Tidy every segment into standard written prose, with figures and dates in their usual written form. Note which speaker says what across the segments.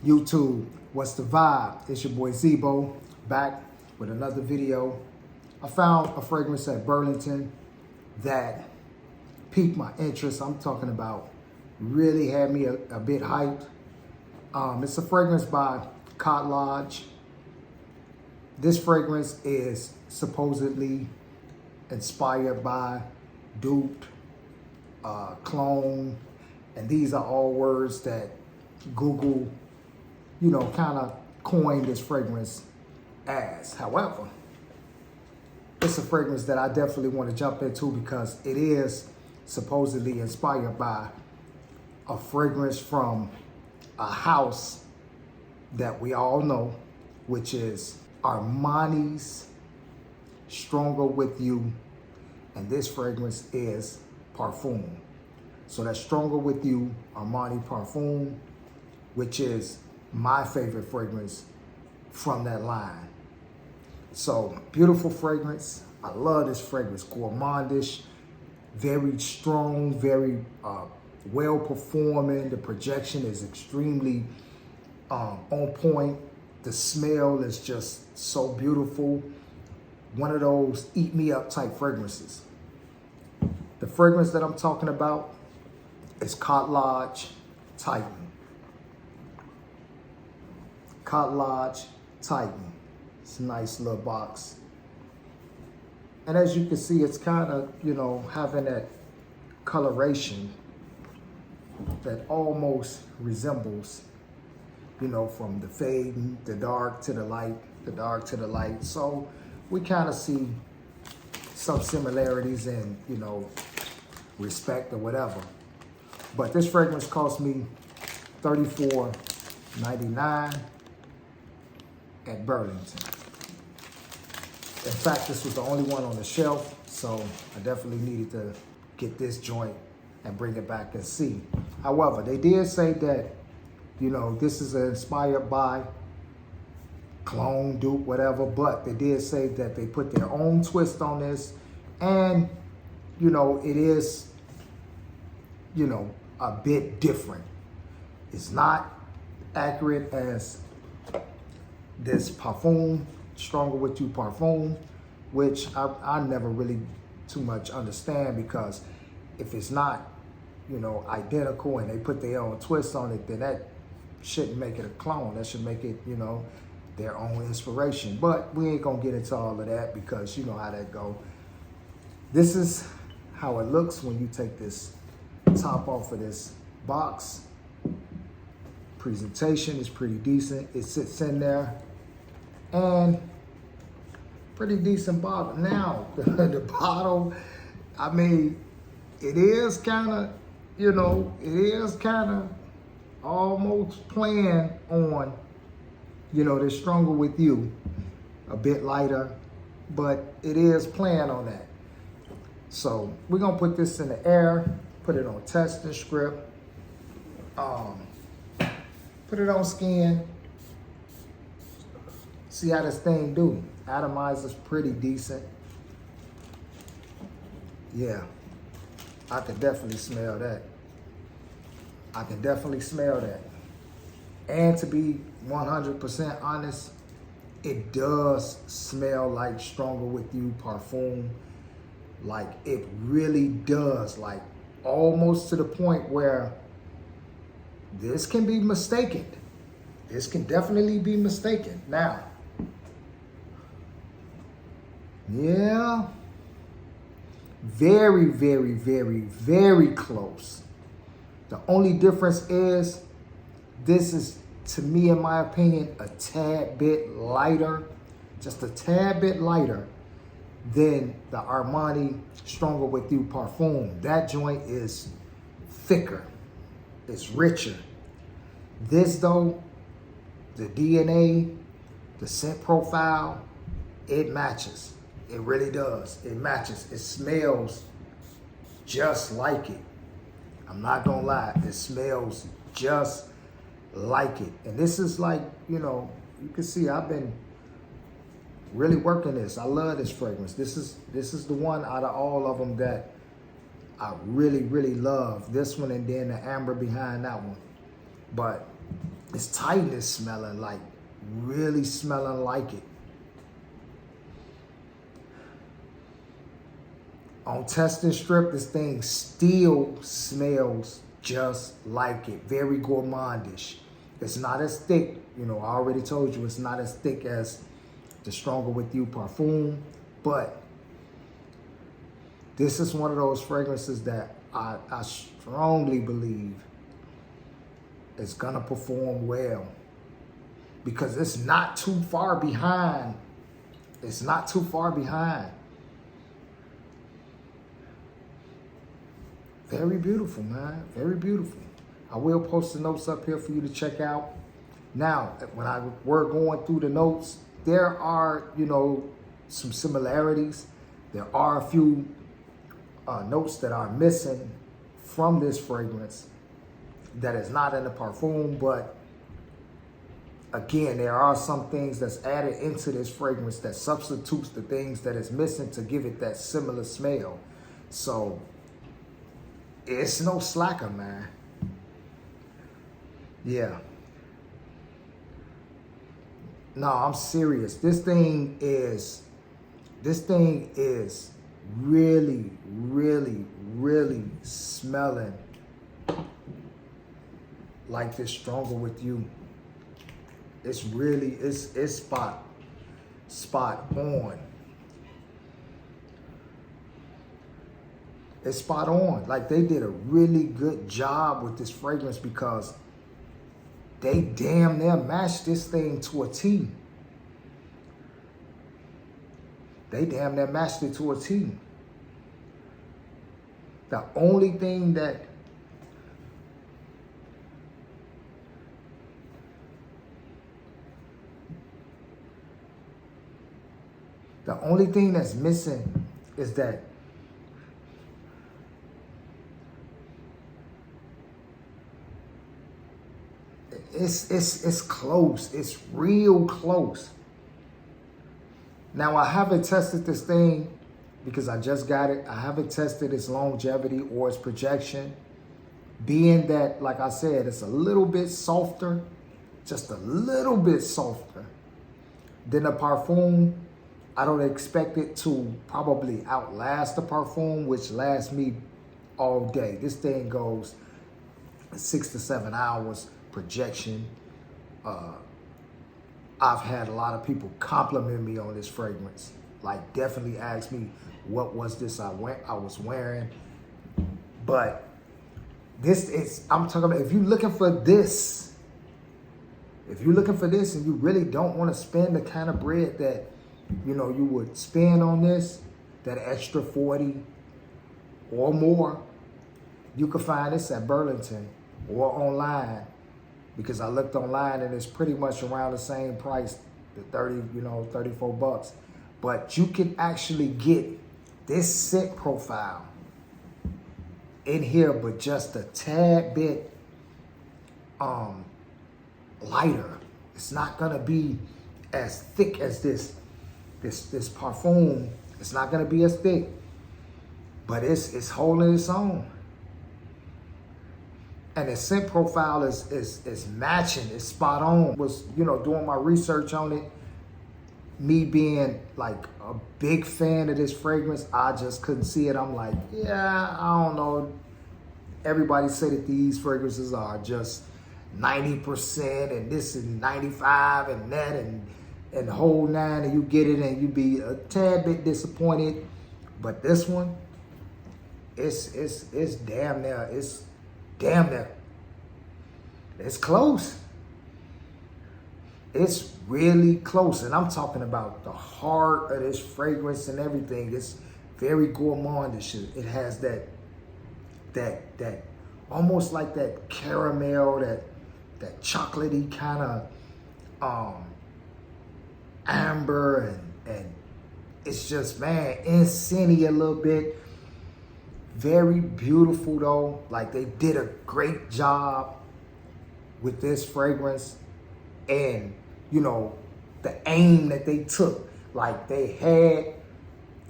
Speaker 1: YouTube, what's the vibe? It's your boy Zebo, back with another video. I found a fragrance at Burlington that piqued my interest. I'm talking about really had me a bit hyped. It's a fragrance by Khadlaj. This fragrance is supposedly inspired by, duped, clone, and these are all words that Google, kind of coined this fragrance as. However, it's a fragrance that I definitely want to jump into because it is supposedly inspired by a fragrance from a house that we all know, which is Armani's Stronger With You, and this fragrance is Parfum. So that's Stronger With You, Armani Parfum, which is my favorite fragrance from that line. So beautiful fragrance. I love this fragrance, gourmandish, very strong, very well performing. The projection is extremely on point. The smell is just so beautiful. One of those eat me up type fragrances. The fragrance that I'm talking about is Khadlaj Titan. Khadlaj Titan. It's a nice little box. And as you can see, it's kind of, having that coloration that almost resembles, from the fading, the dark to the light, the dark to the light. So we kind of see some similarities in, respect or whatever. But this fragrance cost me $34.99 at Burlington. In fact, this was the only one on the shelf, so I definitely needed to get this joint and bring it back and see. However, they did say that, this is inspired by, clone, dupe, whatever, but they did say that they put their own twist on this, and, it is, a bit different. It's not accurate as this Parfum, Stronger With You Parfum, which I never really too much understand, because if it's not, identical and they put their own twist on it, then that shouldn't make it a clone. That should make it, their own inspiration. But we ain't gonna get into all of that because you know how that go. This is how it looks when you take this top off of this box. Presentation is pretty decent. It sits in there, and pretty decent bottle. Now, the bottle, I mean, it is kind of, almost playing on, this Stronger With You, a bit lighter, but it is playing on that. So we're gonna put this in the air, put it on testing script, put it on skin, see how this thing do. Atomizer's pretty decent. Yeah, I can definitely smell that. I can definitely smell that. And to be 100% honest, it does smell like Stronger With You Parfum. Like, it really does. Like, almost to the point where this can be mistaken. This can definitely be mistaken. Now, yeah, very, very, very, very close. The only difference is this is, to me, in my opinion, a tad bit lighter, just a tad bit lighter than the Armani Stronger With You Parfum. That joint is thicker, it's richer. This though, the DNA, the scent profile, it matches. It really does. It matches. It smells just like it. I'm not gonna lie, it smells just like it. And this is like, you can see I've been really working this. I love this fragrance. This is the one out of all of them that I really, really love. This one, and then the amber behind that one. But This Titan is smelling like, really smelling like it. On testing strip, this thing still smells just like it. Very gourmandish. It's not as thick. You know, I already told you it's not as thick as the Stronger With You perfume. But this is one of those fragrances that I strongly believe is going to perform well. Because it's not too far behind. It's not too far behind. Very beautiful, man. Very beautiful. I will post the notes up here for you to check out. Now, when we're going through the notes, there are, you know, some similarities. There are a few notes that are missing from this fragrance that is not in the parfum, but again, there are some things that's added into this fragrance that substitutes the things that is missing to give it that similar smell. So it's no slacker, man. Yeah. No, I'm serious. This thing is really, really, really smelling like this Stronger With You. It's really, it's spot on. It's spot on. Like, they did a really good job with this fragrance because they damn near matched this thing to a T. They damn near matched it to a T. The only thing that that's missing is that it's close. It's real close. Now, I haven't tested this thing because I just got it. I haven't tested its longevity or its projection. Being that, like I said, it's a little bit softer, just a little bit softer than the parfum. I don't expect it to probably outlast the parfum, which lasts me all day. This thing goes 6 to 7 hours projection. I've had a lot of people compliment me on this fragrance. Like, definitely ask me what was this I was wearing. But this is, I'm talking about, if you're looking for this and you really don't want to spend the kind of bread that, you know, you would spend on this, that extra 40 or more, you can find this at Burlington or online, because I looked online and it's pretty much around the same price, the 34 bucks. But you can actually get this scent profile in here, but just a tad bit lighter. It's not gonna be as thick as this parfum. It's not gonna be as thick, but it's holding its own. And the scent profile is matching, it's spot on. Was, you know, doing my research on it, me being like a big fan of this fragrance, I just couldn't see it. I'm like, yeah, I don't know. Everybody say that these fragrances are just 90% and this is 95 and that and the whole nine, and you get it and you be a tad bit disappointed. But this one, it's damn near, it's close. It's really close. And I'm talking about the heart of this fragrance and everything. It's very gourmandish. It has that almost like that caramel, that chocolatey kind of amber, and it's just, man, incense-y a little bit. Very beautiful though. Like, they did a great job with this fragrance, and you know, the aim that they took. Like, they had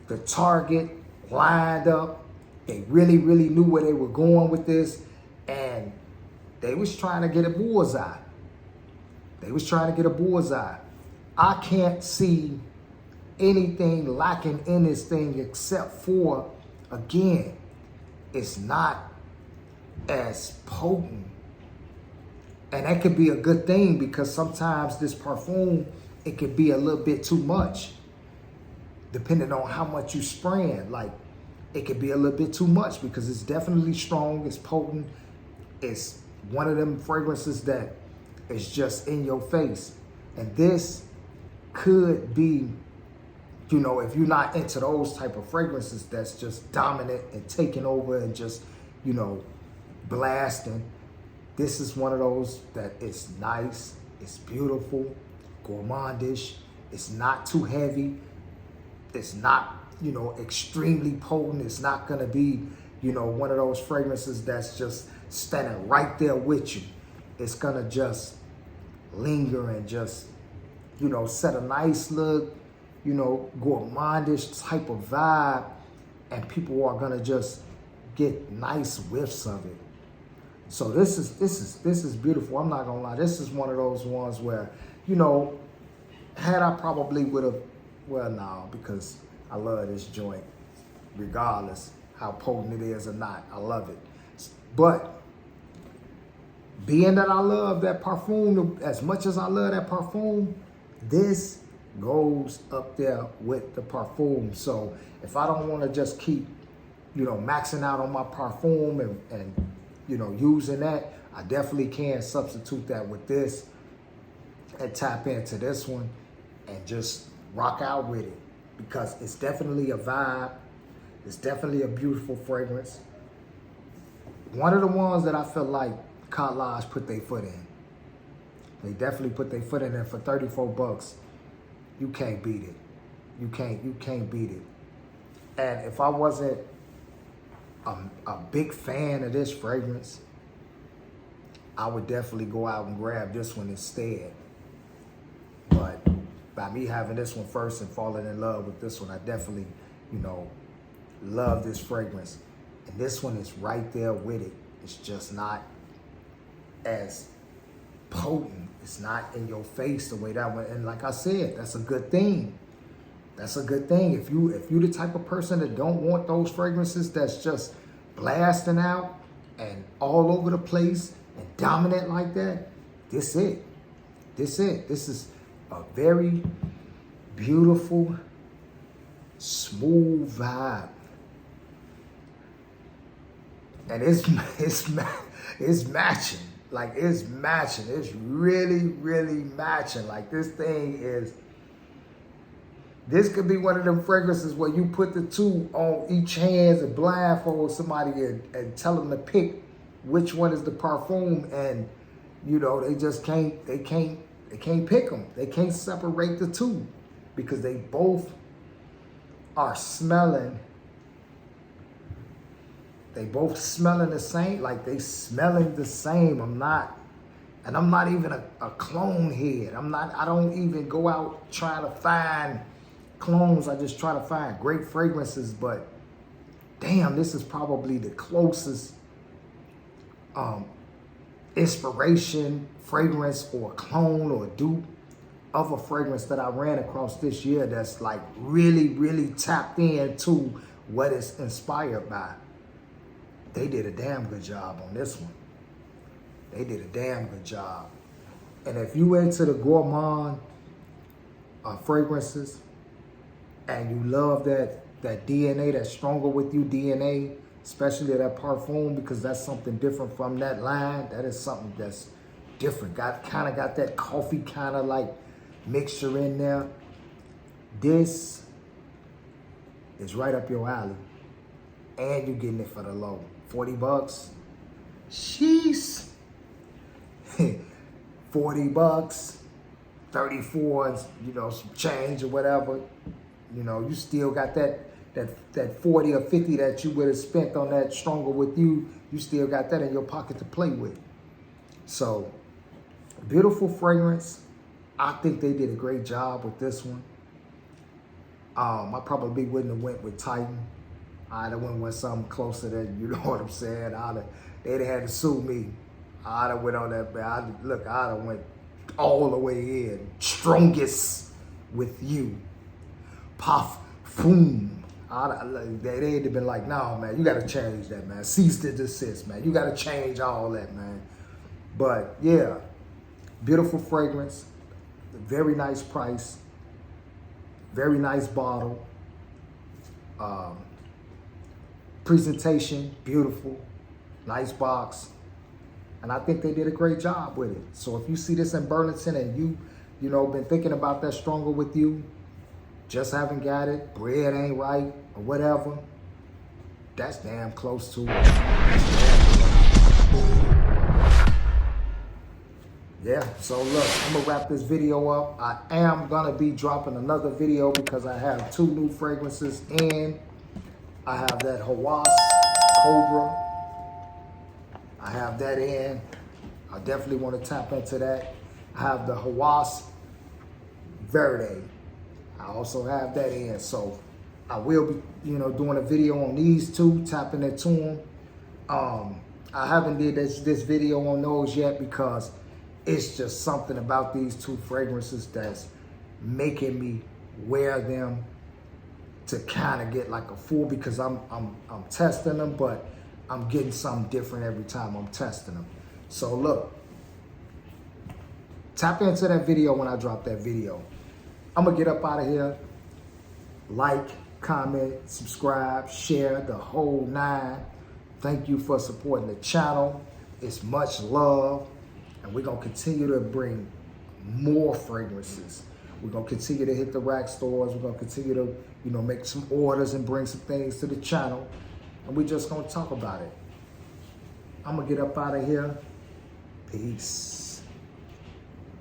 Speaker 1: the target lined up. They really, really knew where they were going with this, and they was trying to get a bullseye. They was trying to get a bullseye. I can't see anything lacking in this thing except for, again, it's not as potent. And that could be a good thing because sometimes this perfume, it could be a little bit too much, depending on how much you spraying. Like, it could be a little bit too much because it's definitely strong, it's potent. It's one of them fragrances that is just in your face. And this could be, you know, if you're not into those type of fragrances that's just dominant and taking over and just, you know, blasting, this is one of those that it's nice, it's beautiful, gourmandish, it's not too heavy, it's not, you know, extremely potent. It's not gonna be, you know, one of those fragrances that's just standing right there with you. It's gonna just linger and just, you know, set a nice look, you know, gourmandish type of vibe, and people are gonna just get nice whiffs of it. So this is beautiful. I'm not gonna lie. This is one of those ones where, you know, had I probably would have, well, no, because I love this joint, regardless how potent it is or not. I love it. But being that I love that perfume as much as I love that perfume, this goes up there with the perfume. So if I don't want to just keep, you know, maxing out on my perfume and you know, using that, I definitely can substitute that with this and tap into this one and just rock out with it, because it's definitely a vibe. It's definitely a beautiful fragrance. One of the ones that I feel like Khadlaj put their foot in. They definitely put their foot in there for 34 bucks. You can't beat it. You can't beat it. And if I wasn't a big fan of this fragrance, I would definitely go out and grab this one instead. But by me having this one first and falling in love with this one, I definitely, you know, love this fragrance. And this one is right there with it. It's just not as potent. It's not in your face the way that one. And like I said, that's a good thing. That's a good thing. If you the type of person that don't want those fragrances that's just blasting out and all over the place and dominant like that, this it. This it. This is a very beautiful, smooth vibe. And it's matching. Like, it's matching. It's really, really matching. Like, this thing is, this could be one of them fragrances where you put the two on each hand and blindfold somebody and tell them to pick which one is the perfume, and, you know, they just can't pick them. They can't separate the two because they both are smelling. They both smelling the same, like they smelling the same. I'm not even a clone head. I don't even go out trying to find clones. I just try to find great fragrances, but damn, this is probably the closest inspiration, fragrance, or clone or dupe of a fragrance that I ran across this year that's like really, really tapped into what it's inspired by. They did a damn good job on this one. They did a damn good job. And if you into the gourmand fragrances and you love that DNA, that stronger with you DNA, especially that perfume, because that's something different from that line. That is something that's different. Kind of got that coffee kind of like mixture in there. This is right up your alley. And you're getting it for the low. 40 bucks. Sheesh. 40 bucks. 34, you know, some change or whatever. You know, you still got that 40 or 50 that you would have spent on that stronger with you. You still got that in your pocket to play with. So, beautiful fragrance. I think they did a great job with this one. I probably wouldn't have went with Titan. I'd have went with something closer than, you know what I'm saying? They'd have had to sue me. I'd have went on that, I'd have went all the way in. Strongest with you. Puff, boom. They'd have been like, no, man, you got to change that, man. Cease to desist, man. You got to change all that, man. But, yeah, beautiful fragrance, very nice price, very nice bottle. Presentation, beautiful, nice box. And I think they did a great job with it. So if you see this in Burlington and you know, been thinking about that Stronger With You, just haven't got it, bread ain't right, or whatever, that's damn close to it. Yeah, so look, I'm gonna wrap this video up. I am gonna be dropping another video because I have 2 new fragrances in. I have that Hawas Cobra. I have that in. I definitely want to tap into that. I have the Hawas Verde. I also have that in. So I will be, you know, doing a video on these 2, tapping into them. I haven't did this video on those yet because it's just something about these 2 fragrances that's making me wear them to kind of get like a full, because I'm testing them, but I'm getting something different every time I'm testing them. So look, tap into that video when I drop that video. I'm gonna get up out of here. Like, comment, subscribe, share, the whole 9. Thank you for supporting the channel. It's much love. And we're gonna continue to bring more fragrances. We're gonna continue to hit the rack stores. We're gonna continue to, you know, make some orders and bring some things to the channel. And we're just gonna talk about it. I'm gonna get up out of here. Peace.